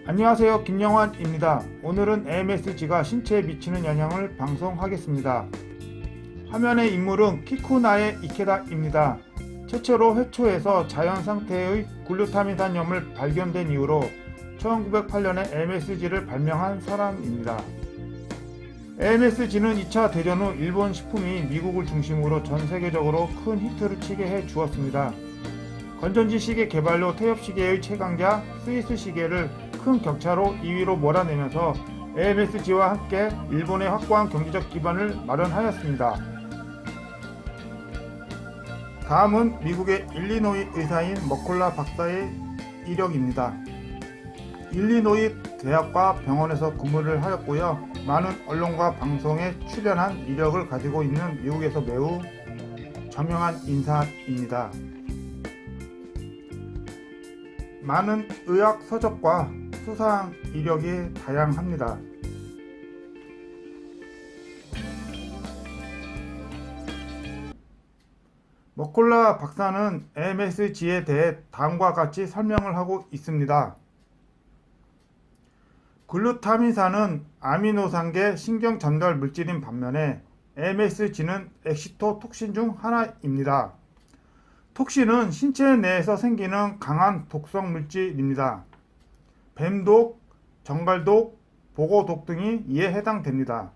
안녕하세요, 김영환입니다. 오늘은 MSG가 신체에 미치는 영향을 방송하겠습니다. 화면의 인물은 키쿠나에 이케다입니다. 최초로 회초에서 자연 상태의 글루타민산염을 발견된 이후로 1908년에 MSG를 발명한 사람입니다. MSG는 2차 대전 후 일본 식품이 미국을 중심으로 전 세계적으로 큰 히트를 치게 해 주었습니다. 건전지 시계 개발로 태엽 시계의 최강자 스위스 시계를 큰 격차로 2위로 몰아내면서 MSG와 함께 일본의 확고한 경제적 기반을 마련하였습니다. 다음은 미국의 일리노이 의사인 머콜라 박사의 이력입니다. 일리노이 대학과 병원에서 근무를 하였고요. 많은 언론과 방송에 출연한 이력을 가지고 있는 미국에서 매우 저명한 인사입니다. 많은 의학 서적과 수상 이력이 다양합니다. 머콜라 박사는 MSG에 대해 다음과 같이 설명을 하고 있습니다. 글루타민산은 아미노산계 신경 전달 물질인 반면에 MSG는 엑시토톡신 중 하나입니다. 톡신은 신체 내에서 생기는 강한 독성 물질입니다. 뱀독, 정갈독, 보고독 등이 이에 해당됩니다.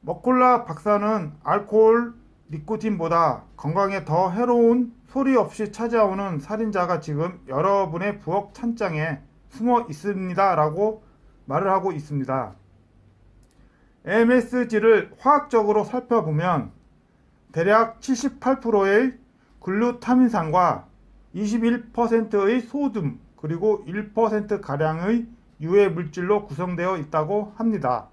머콜라 박사는 알코올, 니코틴보다 건강에 더 해로운 소리 없이 찾아오는 살인자가 지금 여러분의 부엌 찬장에 숨어 있습니다 라고 말을 하고 있습니다. MSG를 화학적으로 살펴보면 대략 78%의 글루타민산과 21%의 소듐 그리고 1%가량의 유해 물질로 구성되어 있다고 합니다.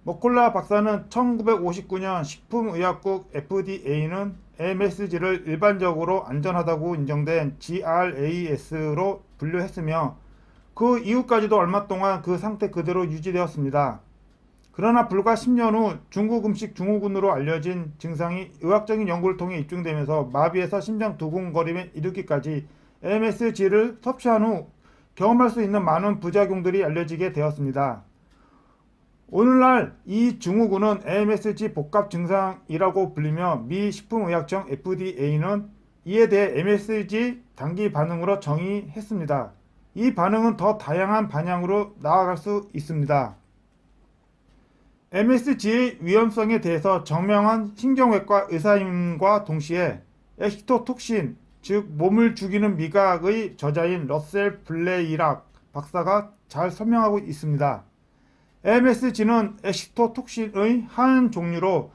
머콜라 박사는 1959년 식품의약국 FDA는 MSG를 일반적으로 안전하다고 인정된 GRAS로 분류했으며 그 이후까지도 얼마 동안 그 상태 그대로 유지되었습니다. 그러나 불과 10년 후 중국 음식 증후군으로 알려진 증상이 의학적인 연구를 통해 입증되면서 마비에서 심장 두근거림에 이르기까지 MSG를 섭취한 후 경험할 수 있는 많은 부작용들이 알려지게 되었습니다. 오늘날 이 증후군은 MSG 복합 증상이라고 불리며 미 식품의약청 FDA는 이에 대해 MSG 단기 반응으로 정의했습니다. 이 반응은 더 다양한 방향으로 나아갈 수 있습니다. MSG의 위험성에 대해서 저명한 신경외과 의사님과 동시에 엑시토톡신, 즉 몸을 죽이는 미각의 저자인 러셀 블레이락 박사가 잘 설명하고 있습니다. MSG는 엑시토톡신의 한 종류로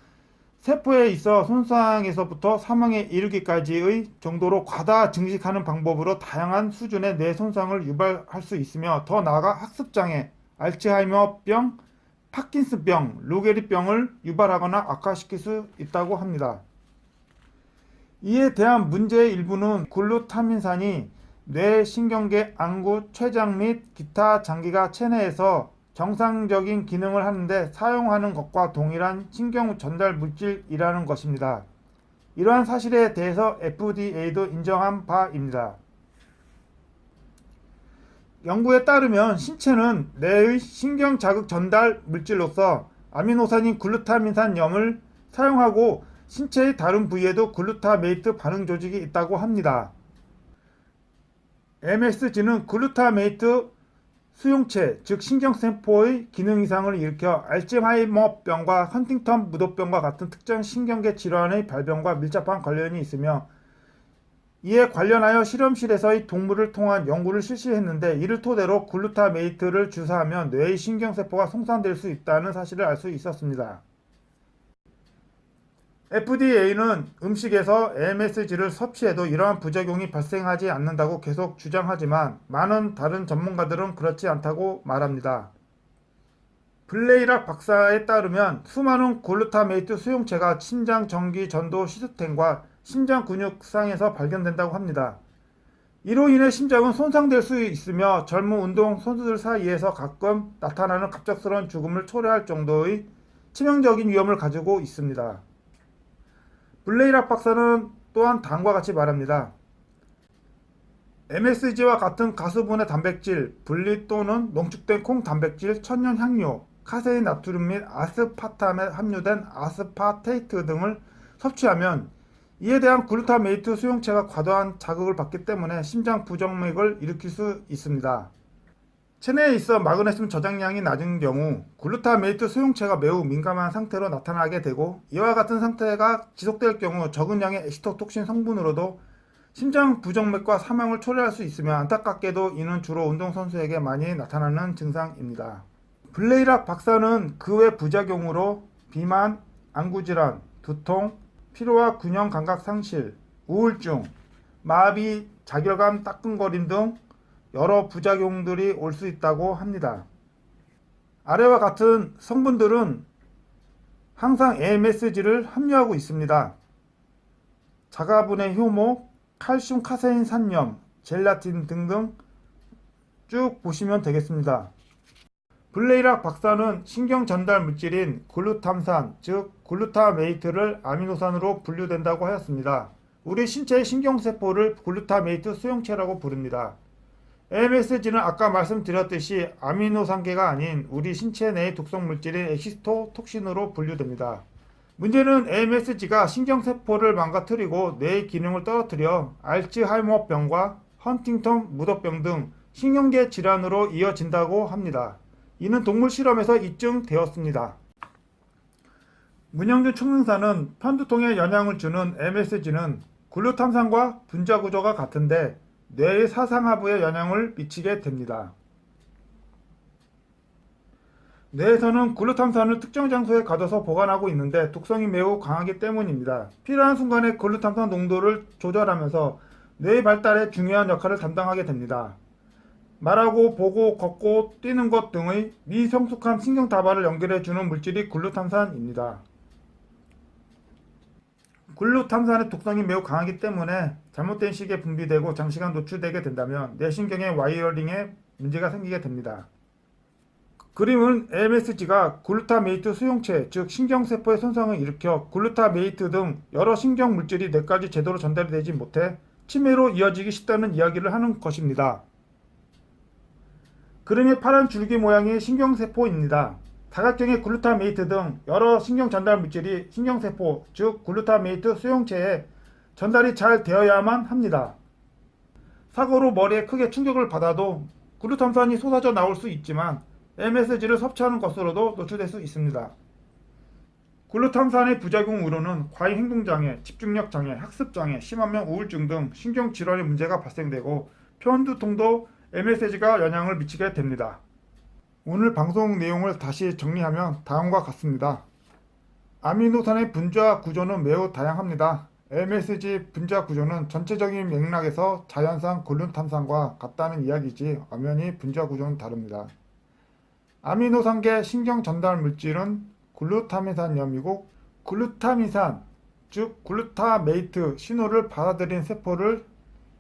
세포에 있어 손상에서부터 사망에 이르기까지의 정도로 과다 증식하는 방법으로 다양한 수준의 뇌 손상을 유발할 수 있으며 더 나아가 학습장애, 알츠하이머병, 파킨슨병, 루게리병을 유발하거나 악화시킬 수 있다고 합니다. 이에 대한 문제의 일부는 글루타민산이 뇌, 신경계, 안구, 췌장 및 기타 장기가 체내에서 정상적인 기능을 하는데 사용하는 것과 동일한 신경 전달 물질이라는 것입니다. 이러한 사실에 대해서 FDA도 인정한 바입니다. 연구에 따르면 신체는 뇌의 신경 자극 전달 물질로서 아미노산인 글루타민산염을 사용하고 신체의 다른 부위에도 글루타메이트 반응 조직이 있다고 합니다. MSG는 글루타메이트 수용체, 즉 신경세포의 기능 이상을 일으켜 알츠하이머병과 헌팅턴 무도병과 같은 특정 신경계 질환의 발병과 밀접한 관련이 있으며 이에 관련하여 실험실에서의 동물을 통한 연구를 실시했는데 이를 토대로 글루타메이트를 주사하면 뇌의 신경세포가 손상될 수 있다는 사실을 알 수 있었습니다. FDA는 음식에서 MSG를 섭취해도 이러한 부작용이 발생하지 않는다고 계속 주장하지만 많은 다른 전문가들은 그렇지 않다고 말합니다. 블레이락 박사에 따르면 수많은 글루타메이트 수용체가 심장 전기 전도 시스템과 심장 근육상에서 발견된다고 합니다. 이로 인해 심장은 손상될 수 있으며 젊은 운동 선수들 사이에서 가끔 나타나는 갑작스러운 죽음을 초래할 정도의 치명적인 위험을 가지고 있습니다. 블레이락 박사는 또한 다음과 같이 말합니다. MSG와 같은 가수분해 단백질, 분리 또는 농축된 콩 단백질, 천연 향료, 카세인, 나트륨 및 아스파탐에 함유된 아스파테이트 등을 섭취하면 이에 대한 글루타메이트 수용체가 과도한 자극을 받기 때문에 심장 부정맥을 일으킬 수 있습니다. 체내에 있어 마그네슘 저장량이 낮은 경우 글루타메이트 수용체가 매우 민감한 상태로 나타나게 되고, 이와 같은 상태가 지속될 경우 적은 양의 엑시토톡신 성분으로도 심장 부정맥과 사망을 초래할 수 있으며, 안타깝게도 이는 주로 운동선수에게 많이 나타나는 증상입니다. 블레이락 박사는 그 외 부작용으로 비만, 안구질환, 두통, 피로와 균형 감각 상실, 우울증, 마비, 자결감, 따끔거림 등 여러 부작용들이 올 수 있다고 합니다. 아래와 같은 성분들은 항상 AMSG를 함유하고 있습니다. 자가분해 효모, 칼슘 카세인 산염, 젤라틴 등등 쭉 보시면 되겠습니다. 블레이락 박사는 신경 전달 물질인 글루탐산, 즉 글루타메이트를 아미노산으로 분류된다고 하였습니다. 우리 신체의 신경세포를 글루타메이트 수용체라고 부릅니다. MSG는 아까 말씀드렸듯이 아미노산계가 아닌 우리 신체 내의 독성 물질인 엑시토톡신으로 분류됩니다. 문제는 MSG가 신경세포를 망가뜨리고 뇌의 기능을 떨어뜨려 알츠하이머병과 헌팅턴 무도병 등 신경계 질환으로 이어진다고 합니다. 이는 동물 실험에서 입증되었습니다. 문영준 총명사는 편두통에 영향을 주는 MSG는 글루탐산과 분자 구조가 같은데 뇌의 사상하부에 영향을 미치게 됩니다. 뇌에서는 글루탐산을 특정 장소에 가둬서 보관하고 있는데 독성이 매우 강하기 때문입니다. 필요한 순간에 글루탐산 농도를 조절하면서 뇌의 발달에 중요한 역할을 담당하게 됩니다. 말하고 보고 걷고 뛰는 것 등의 미성숙한 신경다발을 연결해주는 물질이 글루탐산입니다. 글루탐산의 독성이 매우 강하기 때문에 잘못된 시기에 분비되고 장시간 노출되게 된다면 뇌신경의 와이어링에 문제가 생기게 됩니다. 그림은 MSG가 글루타메이트 수용체, 즉 신경세포의 손상을 일으켜 글루타메이트 등 여러 신경물질이 뇌까지 제대로 전달이 되지 못해 치매로 이어지기 쉽다는 이야기를 하는 것입니다. 그림의 파란 줄기 모양이 신경세포입니다. 다각형의 글루타메이트 등 여러 신경 전달 물질이 신경세포, 즉 글루타메이트 수용체에 전달이 잘 되어야만 합니다. 사고로 머리에 크게 충격을 받아도 글루탐산이 솟아져 나올 수 있지만 MSG를 섭취하는 것으로도 노출될 수 있습니다. 글루탐산의 부작용으로는 과잉 행동장애, 집중력장애, 학습장애, 심하면 우울증 등 신경질환의 문제가 발생되고 편두통도 MSG가 영향을 미치게 됩니다. 오늘 방송 내용을 다시 정리하면 다음과 같습니다. 아미노산의 분자 구조는 매우 다양합니다. MSG 분자 구조는 전체적인 맥락에서 자연산 글루탐산과 같다는 이야기지 엄연히 분자 구조는 다릅니다. 아미노산계 신경 전달 물질은 글루타미산염이고 글루타미산, 즉 글루타메이트 신호를 받아들인 세포를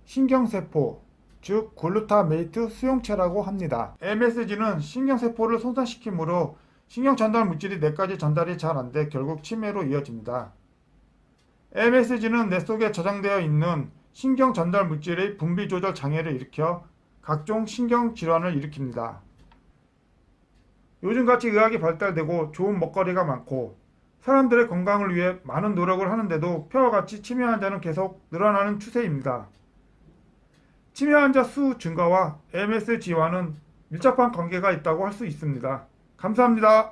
신경세포, 즉 글루타메이트 수용체라고 합니다. MSG는 신경세포를 손상시키므로 신경 전달 물질이 뇌까지 전달이 잘 안돼 결국 치매로 이어집니다. MSG는 뇌 속에 저장되어 있는 신경 전달 물질의 분비 조절 장애를 일으켜 각종 신경 질환을 일으킵니다. 요즘같이 의학이 발달되고 좋은 먹거리가 많고 사람들의 건강을 위해 많은 노력을 하는데도 표와 같이 치매 환자는 계속 늘어나는 추세입니다. 치매 환자 수 증가와 MSG와는 밀접한 관계가 있다고 할 수 있습니다. 감사합니다.